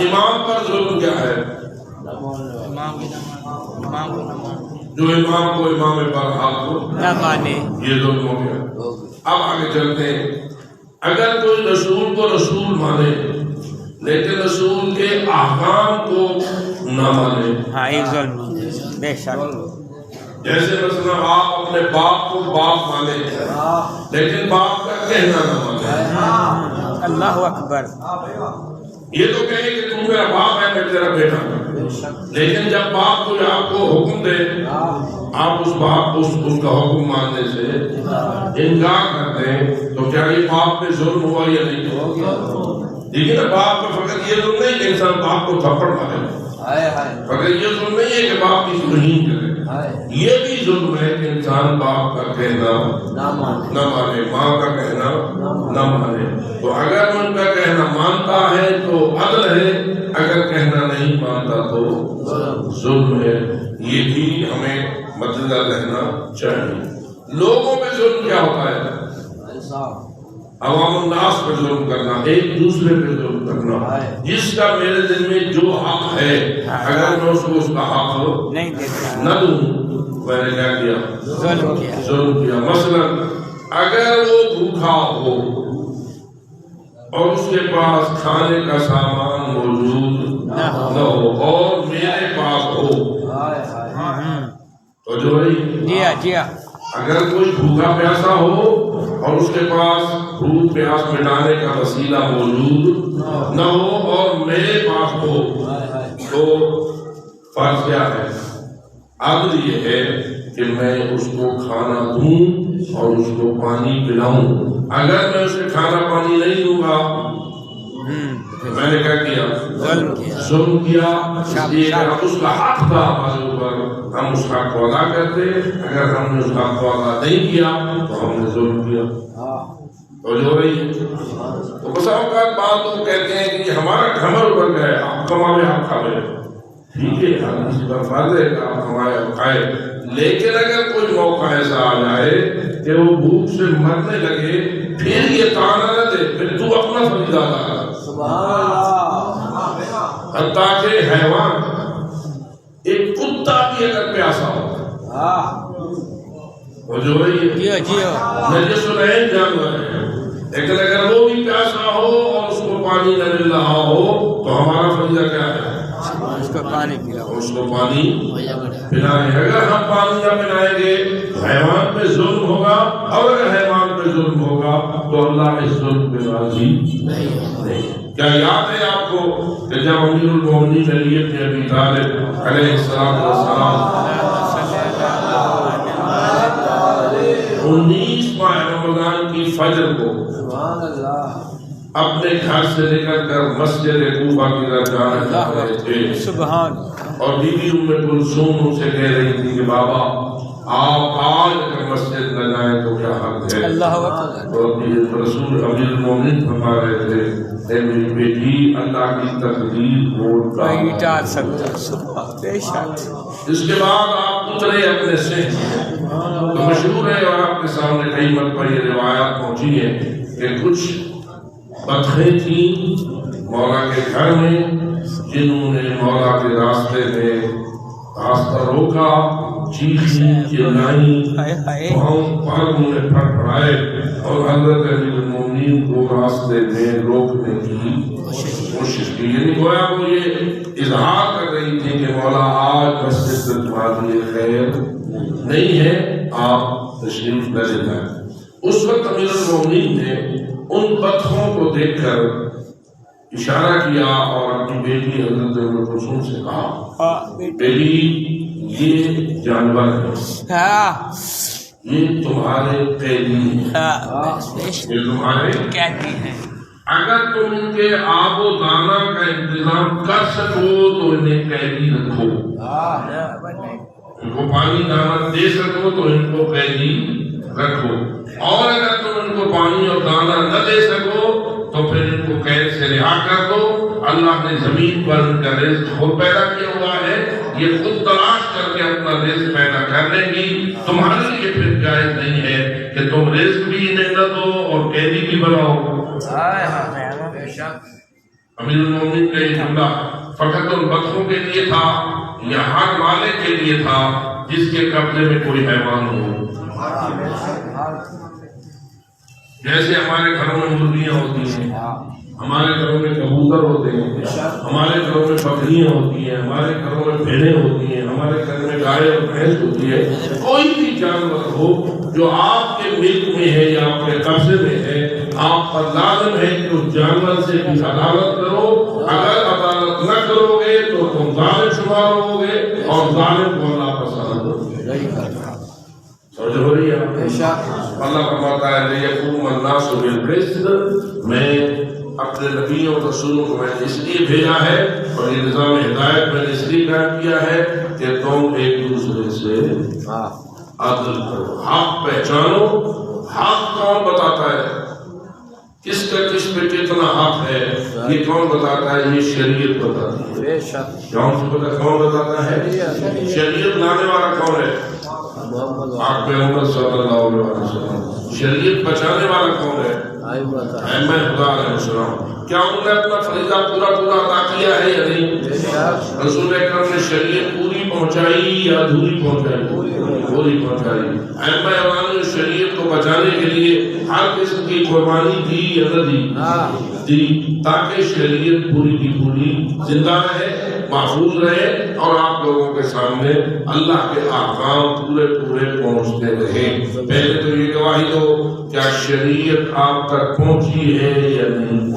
امام پر ظلم کیا ہے؟ جو امام کو امام برحق کو نہ مانے، یہ ظلم ہو گیا۔ اب آگے چلتے ہیں۔ اگر کوئی رسول کو رسول مانے لیکن رسول کے احکام کو نہ مانے، ہاں ایک ظلم بے شک۔ جیسے مثلا آپ اپنے باپ کو باپ مانے لیکن باپ کا کہنا نہ مانے۔ اللہ اکبر۔ یہ تو کہیں کہ تم میرا باپ ہے میں تیرا بیٹا ہوں، لیکن جب باپ کو آپ کو حکم دے آپ اس باپ کو اس کا حکم ماننے سے انکار کر دیں تو کیا یہ باپ پہ ظلم ہوا یا نہیں ہوا؟ دیکھیں نا، باپ کا فقط یہ ظلم نہیں کہ انسان باپ کو تھپڑ مارے، فقط یہ ظلم نہیں ہے کہ باپ کی توہین کرے، یہ بھی ظلم ہے کہ انسان انسان باپ کا کہنا نہ مانے، ماں کا کہنا نہ مانے، تو اگر ان کا کہنا مانتا ہے تو عدل ہے، اگر کہنا نہیں مانتا تو ظلم ہے۔ یہ بھی ہمیں مدنظر رہنا چاہیے۔ لوگوں پہ ظلم کیا ہوتا ہے؟ عوام الناس پہ ظلم کرنا، ایک دوسرے پہ ظلم کرنا۔ جس کا میرے دل میں جو حق ہے، اگر میں اس کو اس کا حق نہیں دیتا، نہ دوں، میں نے کیا کیا؟ ظلم کیا۔ مثلا اگر وہ بھوکا ہو اور اس کے پاس کھانے کا سامان موجود نہ ہو اور میرے پاس ہو تو جو ہے، اگر کوئی بھوکا پیاسا ہو اور اس کے پاس بھوک پیاس مٹانے کا وسیلہ موجود نہ ہو اور میرے پاس ہو تو فرض کیا ہے؟ عدل یہ ہے کہ میں اس کو کھانا دوں اور اس کو پانی پلاؤں۔ اگر میں اسے کھانا پانی نہیں دوں گا، میں نے کیا کیا؟ ظلم کیا۔ اس لیے کہ اس کا حق تھا ہمارے اوپر، ہم اس حق کو ادا کرتے، اگر ہم نے اس حق کو ادا نہیں کیا تو ہم نے ظلم کیا۔ تو جو رہی ہے تو بس اوقات بات وہ کہتے ہیں کہ ہمارا گھمر ابھر گیا ہے، آپ کماوے آپ کھاوے، ٹھیک ہے، اس کا فرض ہے کہ آپ کمائے اور کھائے، لیکن اگر کوئی موقع ایسا آ جائے کہ وہ بھوک سے مرنے لگے، پھر یہ تانا نہ دے، پھر تو اپنا فریضہ ادا کر۔ حتیٰ کہ حیوان، ایک کتا بھی اگر پیاسا ہو، وہ جو ہے نجس العین جانور ہے، لیکن اگر وہ بھی پیاسا ہو اور اس کو پانی نہ مل رہا ہو تو ہمارا فریضہ کیا ہے؟ اس کو پانی پلائیں۔ اگر ہم پانی نہ پلائیں گے حیوان پہ ظلم ہوگا، اور اگر حیوان پہ ظلم ہوگا تو اللہ اس ظلم پہ راضی نہیں۔ کیا یاد ہے آپ کو کہ جب امیر المومنین علی بن ابی طالب علیہ السلام 19 ماہ رمضان کی فجر کو اپنے گھر سے نکل کر مسجد کوفہ کی طرف جا رہے تھے، اور بی بی ام کلثوم ان سے کہہ رہی تھی کہ بابا آپ آج اگر مسجد نہ جائیں تو کیا حق ہے؟ تو رسول امیر المومنین فرما رہے تھے، اے میری بیٹی، اللہ کی تقدیر کوئی نہیں ٹال سکتا۔ اس کے بعد آپ اترے اپنے سے، تو مشہور ہے اور آپ کے سامنے کئی مرتبہ یہ روایات پہنچی ہے کہ کچھ بطخیں تھیں مولا کے گھر میں، جنہوں نے مولا کے راستے میں راستہ روکا، چیخی چلائیں، پاؤں نے پھڑپڑائے اور حضرت امیر المومنین کو راستے میں روکنے کی کوشش کی۔ یعنی گویا وہ یہ اظہار کر رہی تھی کہ مولا آج مسجد سے تمہارے لیے خیر نہیں ہے، آپ تشریف نہ لے جائیں۔ اس وقت امیر المومنین نے ان بطخوں کو دیکھ کر اشارہ کیا اور اپنی بیٹی حضرت ام کلثوم سے کہا، بیٹی یہ جانور ہے، یہ تمہارے قیدی ہیں، یہ تمہارے قیدی ہیں، اگر تم ان کے آب و دانہ کا انتظام کر سکو تو انہیں قیدی رکھو، ان کو پانی دانہ دے سکو تو ان کو قیدی رکھو، اور اگر تم ان کو پانی اور دانہ نہ دے سکو تو پھر ان کو قید سے رہا کر دو۔ اللہ نے زمین پر ان کا رزق خود پیدا کیا ہوا ہے، یہ خود تلاش کر کے اپنا رزق پیدا کر لیں گی، تمہارے لیے پھر جائز نہیں ہے کہ تم رزق بھی انہیں نہ دو اور قیدی بھی بناؤ۔ امیر المومنین کا یہ جملہ فقط ان بطخوں کے لیے تھا یا ہر مالک کے لیے تھا جس کے قبضے میں کوئی حیوان ہو؟ جیسے ہمارے گھروں میں مرغیاں ہوتی ہیں، ہمارے گھروں میں کبوتر ہوتے ہیں، ہمارے گھروں میں بکریاں ہوتی ہیں، ہمارے گھروں میں بھیڑیں ہوتی ہیں، ہمارے گھر میں گائے اور بھینس ہوتی ہے، کوئی بھی جانور ہو جو آپ کے ملک میں ہے یا آپ کے قبضے میں ہے، آپ پر لازم ہے کہ اس جانور سے بھی عدالت کرو۔ اگر عدالت نہ کرو گے تو تم ظالم شمار ہو گے اور ظالم کو اللہ پسند ہو گے۔ سمجھ ہو رہی ہے؟ اللہ فرماتا ہے لِيَقُومَ النَّاسُ بِالْقِسْطِ، میں اپنے نبیوں اور رسولوں کو میں نے اس لیے بھیجا ہے اور یہ نظام ہدایت میں نے اس لیے قائم کیا ہے کہ تم ایک دوسرے سے عدل کرو، حق پہچانو۔ حق کون بتاتا ہے؟ کس کا کس پہ کتنا حق ہے یہ کون بتاتا ہے؟ یہ شریعت بتاتی ہے۔ بے شک کون بتاتا ہے؟ شریعت لانے والا کون ہے؟ آپ پیغمبر صلی اللہ علیہ وسلم۔ شریعت بچانے والا کون ہے؟ ائمہ خدا علیہ السلام۔ کیا انہوں نے اپنا فریضہ پورا ادا کیا ہے یا نہیں؟ رسول اکرم نے شریعت پوری پہنچائی یا ادھوری پہنچائی؟ پوری پہنچائی۔ ائمہ اعلان نے شریعت کو بچانے کے لیے ہر قسم کی قربانی دی یا نہ دی تاکہ شریعت پوری کی پوری زندہ رہے، محفوظ رہے اور آپ لوگوں کے سامنے اللہ کے احکام پورے پہنچتے رہے۔ پہلے تو یہ گواہی دو کیا شریعت آپ تک پہنچی ہے یا نہیں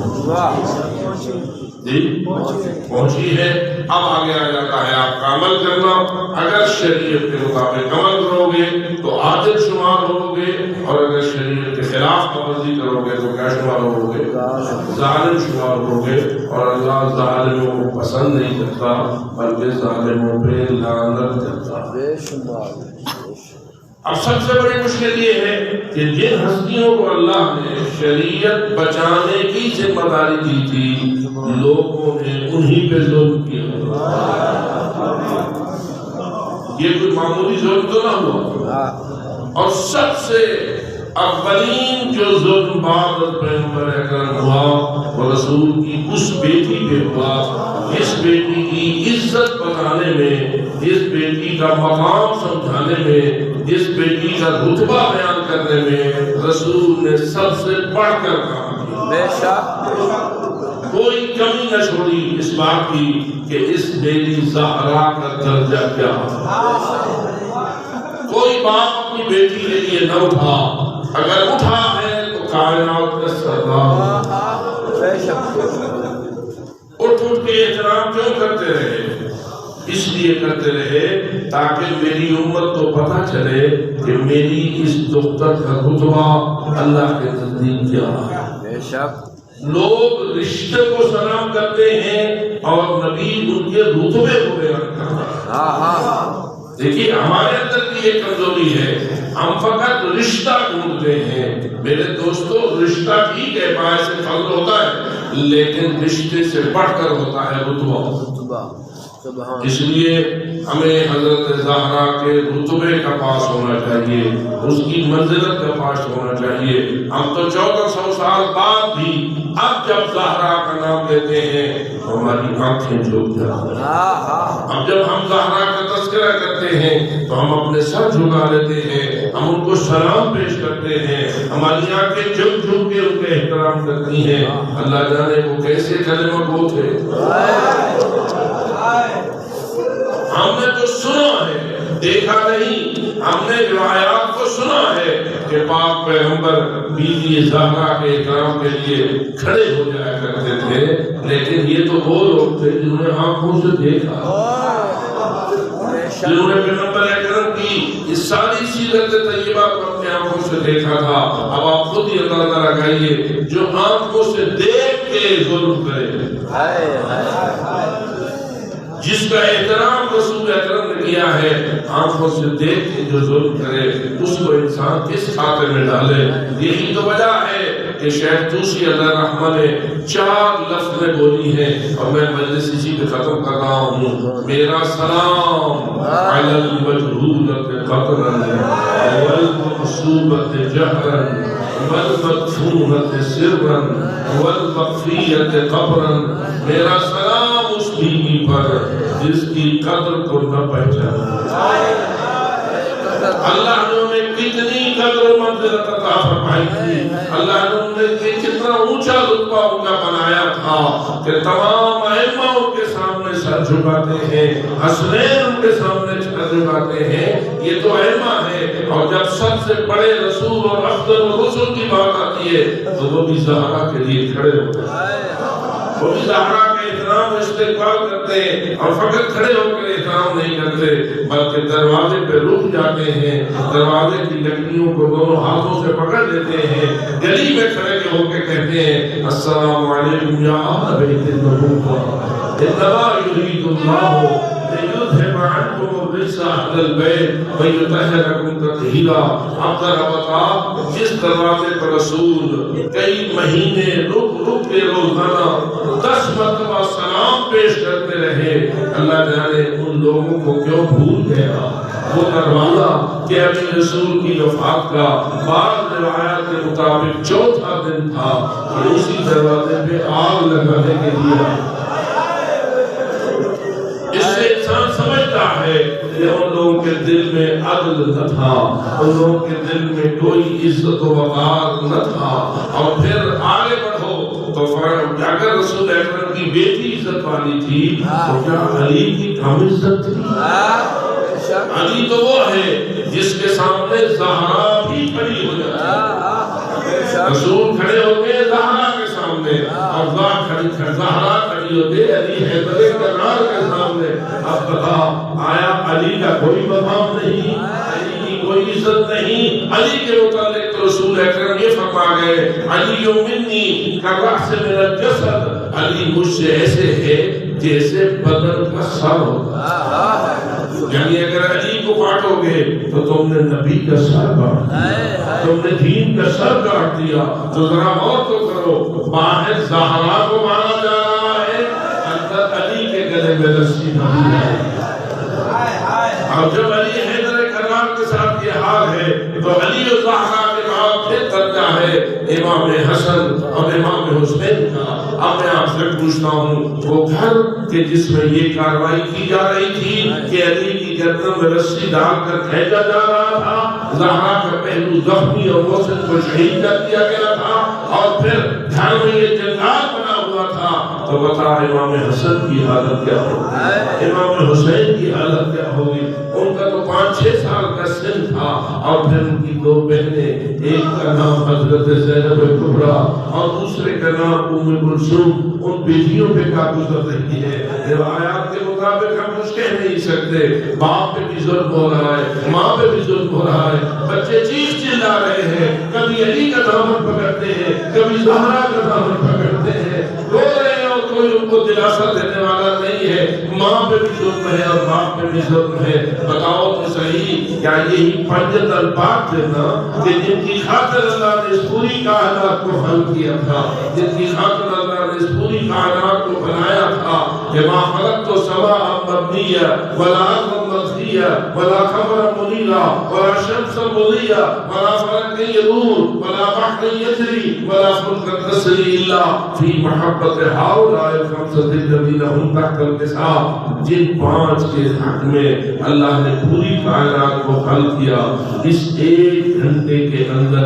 پہنچی ہے؟ اب آگے آ جاتا ہے آپ کا عمل کرنا۔ اگر شریعت کے مطابق عمل کرو گے تو عادل شمار ہو گے، اور اگر شریعت کے خلاف ورزی کرو گے تو کیا شمار ہو گے؟ ظالم شمار ہو گے۔ اور اللہ ظالموں کو پسند نہیں کرتا بلکہ ظالموں پہ لعنت کرتا ہے۔ اب سب سے بڑی مشکل یہ ہے کہ جن ہستیوں کو اللہ نے شریعت بچانے کی ذمہ داری دی تھی لوگوں نے انہی پہ ظلم کیا۔ یہ کوئی معمولی ظلم تو نہ ہوا۔ اور سب سے اولین جو ظلم بعد پیغمبر اکرم ہوا وہ رسول کی اس بیٹی پہ ہوا۔ اس بیٹی کی عزت بتانے میں، اس بیٹی کا مقام سمجھانے میں، اس بیٹی کا رتبہ بیان کرنے میں رسول نے سب سے بڑھ کر کام کیا۔ بے شک کوئی کمی نہ چھوڑی اس بات کی کہ اس بیٹی زہرا کا درجہ کیا ہے۔ کوئی باپ اپنی بیٹی کے لیے نہ اٹھا، اگر اٹھا ہے تو کائنات کا سردار اٹھ کے احترام کیوں کرتے رہے؟ اس لیے کرتے رہے تاکہ میری امت کو پتہ چلے کہ میری اس دختر کا رتبہ اللہ کے نزدیک کیا ہے۔ لوگ رشتے کو سلام کرتے ہیں اور نبی ان کے رتبے کو بیان کرتا ہے۔ دیکھیے ہمارے اندر کی ایک کمزوری ہے، ہم فقط رشتہ ڈھونڈتے ہیں۔ میرے دوستو رشتہ ٹھیک ہے، باعث فضل ہوتا ہے، لیکن رشتے سے بڑھ کر ہوتا ہے رتبہ۔ اس لیے ہمیں حضرت زہرا کے رتبے کا پاس ہونا چاہیے، اس کی منزلت کا پاس ہونا چاہیے۔ ہم تو 1400 سال بعد بھی اب جب زہرا کا نام لیتے ہیں تو ہماری آنکھیں جھک جاتی ہیں۔ اب جب ہم زہرا کا تذکرہ کرتے ہیں تو ہم اپنے سر جھکا لیتے ہیں، ہم ان کو سلام پیش کرتے ہیں، ہماری آنکھیں جھک جھک کے ان کے احترام کرتی ہیں۔ اللہ جانے وہ کیسے کلمہ گو تھے۔ ہم نے تو سنا ہے، دیکھا نہیں، ہم نے روایات کو سنا ہے کہ پاک پیغمبر بیوی زہرا کے احترام کے لیے کھڑے ہو جایا کرتے تھے، لیکن یہ تو وہ لوگ تھے جنہوں نے آنکھوں سے دیکھا، جنہوں نے پیغمبر اکرم کی اس ساری سیرت طیبہ کو اپنے آنکھوں سے دیکھا تھا۔ اب آپ خود ہی اندازہ لگائیے جو آنکھوں سے دیکھ کے ظلم کرے، جس کا احترام رسول اکرم نے کیا ہے، آنکھوں سے دیکھ کے جو ظلم کرے اس کو انسان کس خاطر میں ڈالے۔ یہی تو وجہ ہے کہ شیخ توسی اللہ رحمہ نے 4 لفظ میں بولی ہے، اور میں مجلس اسی پہ ختم کر رہا ہوں۔ میرا سلام علی المجہولۃ قطرا والمقصوبۃ جہرا والمدفونۃ سرا والمخفیۃ قبرا۔ میرا سلام اس بیوی پر جس کی قدر کو نہ پہچانا۔ اللہ نے انہیں کتنی قدر و منزلت عطا فرمائی تھی، اللہ نے انہیں کتنا اونچا رتبہ ان کا بنایا تھا کہ تمام ائمہ ان کے سامنے سر جھکاتے ہیں، حسنین ان کے سامنے سر جھکاتے ہیں۔ یہ تو ائمہ ہے، اور جب سب سے بڑے رسول اور افضل الرسل کی بات آتی ہے تو وہ بھی زہرا کے لیے کھڑے ہوتے ہیں، وہ بھی زہرا کے احترام استقبال کرتے ہیں، اور فقط کھڑے ہو کر احترام نہیں کرتے بلکہ دروازے پہ رک جاتے ہیں، دروازے کی لکڑیوں کو دونوں ہاتھوں سے پکڑ لیتے ہیں، گلی میں کھڑے ہو کے کہتے ہیں السلام علیکم یا اہل بیت النبوۃ انما یرید اللہ لیذھب عنكم الرجس أهل البيت ويطهركم تطهيرا. اب ذرا بتا جس دروازے پر رسول کئی مہینے رک کے روزانہ 10 مرتبہ سلام پیش کرتے رہے، اللہ جانے ان لوگوں کو کیوں بھول گیا وہ دروازہ کہ ابھی رسول کی وفات کا بعض روایات کے مطابق چوتھا دن تھا کہ اسی دروازے پہ آگ لگانے کے لیے. اس سے انسان سمجھتا ہے کہ ان لوگوں کے دل میں عدل نہ تھا، ان لوگوں کے دل میں کوئی عزت و وقار نہ تھا. اور پھر آگے بڑھو تو اگر رسول اکرم کی بیٹی عزت والی تھی تو کیا علی کی کم عزت تھی؟ علی تو وہ ہے جس کے سامنے زہرا بھی کھڑی ہو جاتی ہے. رسول کھڑے ہوتے ہیں زہرا کے سامنے اور زہرا کھڑی ہوتے ہیں علی حیدر کرار کے سامنے. اب بتا آیا علی کا کوئی مقام نہیں، علی کی کوئی عزت نہیں؟ علی کے متعلق تو رسول اکرم یہ فرما گئے علی منی کالرأس من الجسد، علی مجھ سے ایسے ہے جیسے بدن کا سر ہوتا. یعنی اگر علی کو کاٹو گے تو تم نے نبی کا سر کاٹ دیا، تم نے دین کا سر کاٹ دیا. تو ذرا غور تو کرو، باہر زہرا کو مارا جا رہا ہے، اندر علی کے گلے میں رسی باندھی جا رہی ہے. اور جب علی حیدر کرار کے ساتھ یہ حال ہے تو علی و زہرا کے بعد پھر درجہ ہے امام حسن اور امام حسین کا. اب میں آپ سے پوچھتا ہوں وہ گھر کہ جس میں یہ کاروائی کی جا رہی تھی کہ علی کی گردن میں رسی ڈال کر کھینچا جا رہا تھا، زہرا کا پہلو زخمی اور محسن کو شہید کر دیا گیا تھا، اور پھر گھر میں یہ جنگال بنا ہوا تھا، تو بتا امام حسن کی حالت کیا ہوگی، امام حسین کی حالت کیا ہوگی؟ ان کا تو 5-6 سال کا سن تھا، اور پھر ان کی 2 بہنیں، ایک کا نام حضرت زینب کبریٰ اور دوسرے کا نام ام کلثوم، ان بیٹیوں پہ کیا گزر رہی ہے. روایات کے مطابق ہم کچھ کہہ نہیں سکتے، باپ پہ بھی ظلم ہو رہا ہے، ماں پہ بھی ظلم ہو رہا ہے، بچے چیخ چلا رہے ہیں، کبھی علی کا دامن پکڑتے ہیں، کبھی زہرا کا دامن پکڑتے ہیں، رو رہے ہیں اور کوئی ان کو دلاسا دینے والا نہیں ہے. ماں پہ بھی ظلم ہے اور باپ پہ بھی ظلم ہے. بتاؤ تو صحیح، کیا یہی 5 الباب تھے نا کہ جن کی خاطر اللہ نے اس پوری کائنات کو حل کیا تھا، جن کی خاطر اللہ نے اس پوری کائنات کو بنایا تھا کہ ما خلقت السماء مبنیہ ولا ارض مطفیہ ولا قمر منیرا ولا شمس مضیہ ولا فلک یدور ولا بحر یجری ولا فلک تسری الا فی محبت ہؤلاء الخمسۃ الذین هم تحت النساء. جن 5 کے حق میں اللہ نے پوری کائنات کو حل کیا، اس 1 گھنٹے کے اندر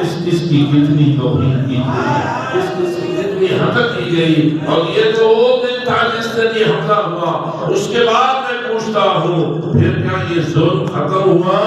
اس کی کتنی توحید کی گئی، اس کی کتنی حدت کی گئی. اور یہ تو وہ دن تھا جس دن یہ حملہ ہوا. اس کے بعد میں پوچھتا ہوں پھر کیا یہ ظلم ختم ہوا؟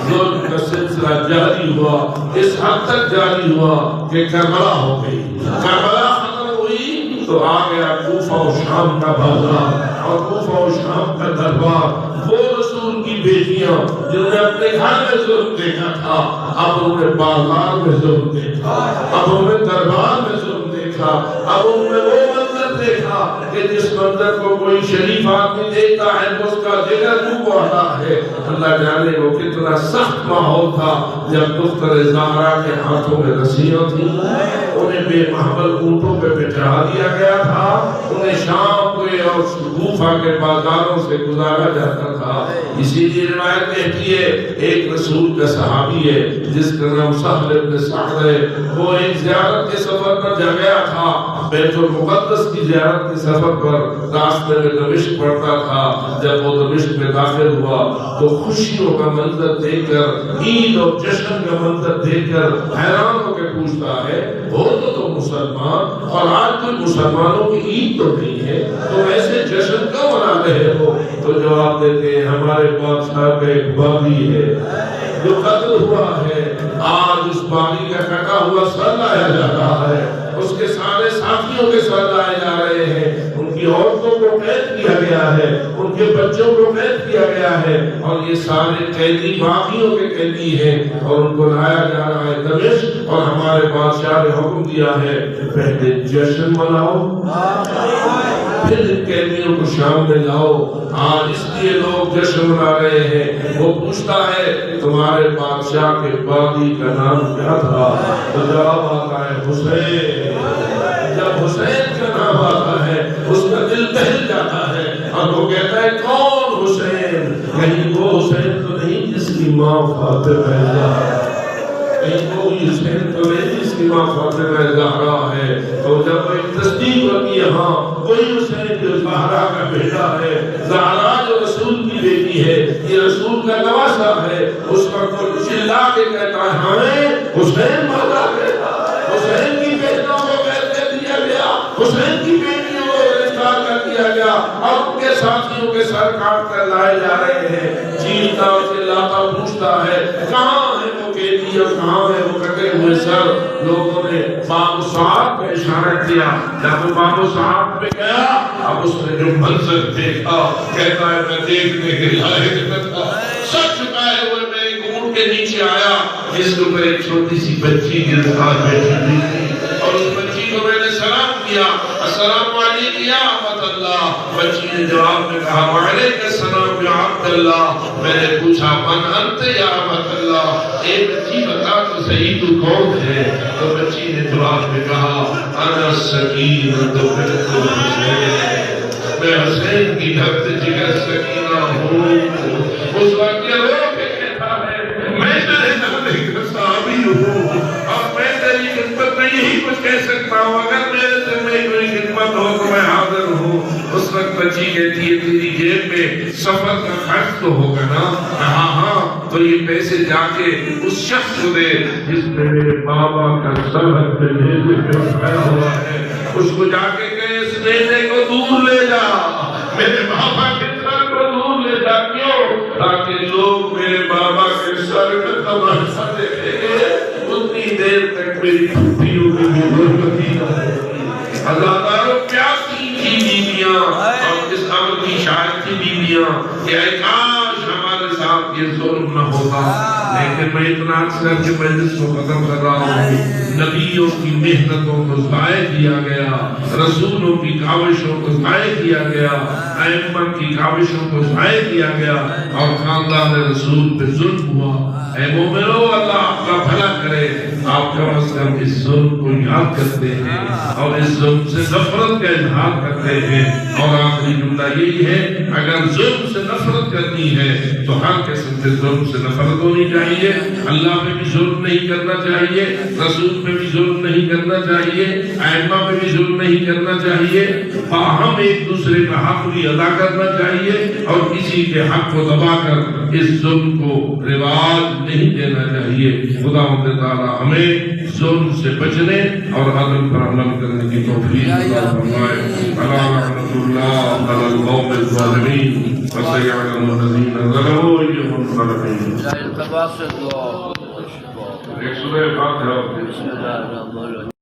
ظلم کا سلسلہ جاری ہوا، اس حد تک جاری ہوا کہ کربلا ہو گئی. کربلا ختم ہوئی تو آ گیا کوفہ و شام کا بازار اور کوفہ و شام کا دربار. وہ رسول کی بیٹیاں جنہوں نے اپنے گھر میں ظلم دیکھا تھا، اب انہوں نے بازار میں ظلم دیکھا، اب انہوں نے دربار میں ظلم دیکھا، اب انہوں نے وہ منظر دیکھا کہ جس منظر کو کوئی شریف آدمی دیکھتا ہے تو اس کا جگر کیوں بڑھتا ہے. اللہ جانے وہ کتنا سخت ماحول تھا جب دختر زہرا کے ہاتھوں میں رسیاں تھیں، انہیں بے محمل اونٹوں پہ بٹھا دیا گیا تھا، انہیں شام کے اور کوفہ کے بازاروں سے گزارا جاتا تھا. اسی لیے روایت کہتی ہے ایک رسول کا صحابی ہے جس کا نام سہل بن سعد ہے، وہ ایک زیارت کے سفر پر جا گیا تھا، بیت المقدس کی زیارت کے سفر پر راستے میں دمشق پڑتا تھا. جب وہ دمشق میں داخل ہوا تو خوشیوں کا منظر دیکھ کر، عید اور جشن کا منظر دیکھ کر حیران ہو کے پوچھتا ہے ہو تو تم مسلمان اور آج کوئی مسلمانوں کی عید تو نہیں ہے، تم ایسے جشن کیوں منا رہے ہو؟ تو جواب دیتے ہیں ہمارے بادشاہ کا ایک باغی ہے جو قتل ہوا ہے، آج اس باغی کا کٹا ہوا سر لایا جا رہا ہے، اس کے سارے ساتھیوں کے سر لائے جا رہے ہیں، ان کی عورتوں کو قید کیا گیا ہے، ان کے بچوں کو قید کیا گیا ہے، اور یہ سارے قیدی باغیوں کے قیدی ہیں اور ان کو لایا جا رہا ہے دمشق، اور ہمارے بادشاہ نے حکم دیا ہے پہلے جشن مناؤ پھر ان قیدیوں بیٹیوں کو شام میں لاؤ. آج اس لیے لوگ جشن منا رہے ہیں. وہ پوچھتا ہے تمہارے بادشاہ کے بادی کا نام کیا تھا؟ تو جواب آتا ہے حسین. جب حسین کا نام آتا ہے اس کا دل دہل جاتا ہے اور وہ کہتا ہے کون حسین؟ کہیں وہ حسین تو نہیں جس کی ماں فاطمہ ہے؟ کہیں وہ حسین تو نہیں جس کی ماں فاطمہ زہرا ہے؟ تو جب وہ تصدیق ہوتی ہے ہاں وہی حسین جو زہرا کا بیٹا ہے. زہرا جو رسول کی بیٹی ہے, یہ رسول کا نواسا ہے. اس کا کوئی چلا کے کہتا ہے ہمیں حسین مادا بیٹا, حسین کی بیٹوں کو کہتے دیا گیا, حسین کی بیٹیوں کو گرفتار کر دیا گیا اور ان کے ساتھیوں کے سر کاٹ کر لائے جا رہے ہیں. چیختا اور چلاتا پوچھتا ہے کہاں ہے وہ بیٹی اور کہاں ہے وہ کٹے ہوئے سر؟ لوگوں نے باب صاحب پہ اشارہ کیا. جب وہ باب صاحب پہ گیا اب اس نے جو منظر دیکھا کہتا ہے میں دیکھنے کے لائق نہ تھا. سر چکائے ہوئے میں ایک اونٹ کے نیچے آیا جس کے اوپر ایک چھوٹی سی بچی گرفتار بیٹھی ہوئی تھی اور اس بچی کو میں نے سلام کیا, السلام علیکم یا امت اللہ. بچی نے جواب میں کہا وعلیکم السلام یا عبد اللہ. میں نے پوچھا من انت یا امت اللہ؟ اے بچی بتا تو صحیح تو کون ہے؟ تو بچی نے جواب میں کہا انا السکینۃ بنت حسین, میں حسین کی دھڑک جگر سکینہ ہوں. اس وقت یہ رو کے کہتا ہے میں تیرے نبی کا صحابی ہوں اور میں تیری خدمت میں یہی کچھ کہہ سکتا ہوں, اگر میرے دل میں کوئی خدمت ہو تو میں حاضر ہوں. اس وقت بچی کہتی ہے تیری جیب میں سفر کا خرچ تو ہوگا نا؟ ہاں ہاں, تو یہ پیسے جا کے اس شخص کو دے جس نے میرے بابا کا سرحد پہ نیزے پہ اٹھایا ہوا ہے. اس کو جا کے کہے اس نیزے کو دور لے جا, میرے بابا کے سر کو دور لے جا. کیوں؟ تاکہ لوگ میرے بابا کے سر کا تماشا دیکھیں گے, اتنی دیر تک میری پھوپھیوں کی بھی غربتی نہ ہوگی. اللہ تعالیٰ پیاسی تھی بیویاں اور اس عمل کی شاہد تھی بیویاں کہ اے کاش ہمارے ساتھ یہ ظلم نہ ہوتا. لیکن میں اتنا اکثر کہ مجلس کو ختم کر رہا ہوں. نبیوں کی محنتوں کو ضائع کیا گیا, رسولوں کی کاوشوں کو ضائع کیا گیا, ائمہ کی کاوشوں کو ضائع کیا گیا اور خاندان رسول پہ ظلم ہوا. اے مومنو, اللہ آپ کا بھلا کرے. آپ کم از کم اس ظلم کو یاد کرتے ہیں اور اس ظلم سے نفرت کا اظہار کرتے ہیں. اور آخری جملہ یہی ہے, اگر ظلم سے نفرت کرنی ہے تو ہر قسم کے ظلم سے نفرت ہونی چاہیے. اللہ پہ بھی ظلم نہیں کرنا چاہیے, رسول پہ بھی ظلم نہیں کرنا چاہیے, ائمہ پہ بھی ظلم نہیں کرنا چاہیے. باہم ایک دوسرے کا حق بھی ادا کرنا چاہیے اور کسی کے حق کو دبا کر اس ظلم کو رواج نہیں دینا چاہیے. خدا تعالی ہمیں ظلم سے بچنے اور عدل پر عمل کرنے کی توفیق عطا فرمائے. رحمۃ اللہ علی القوم الظالمین وسيعلم الذين ظلموا أيهم الظالمين. لا التباسط ایک سورہ فاتحہ. بسم اللہ الرحمن الرحیم.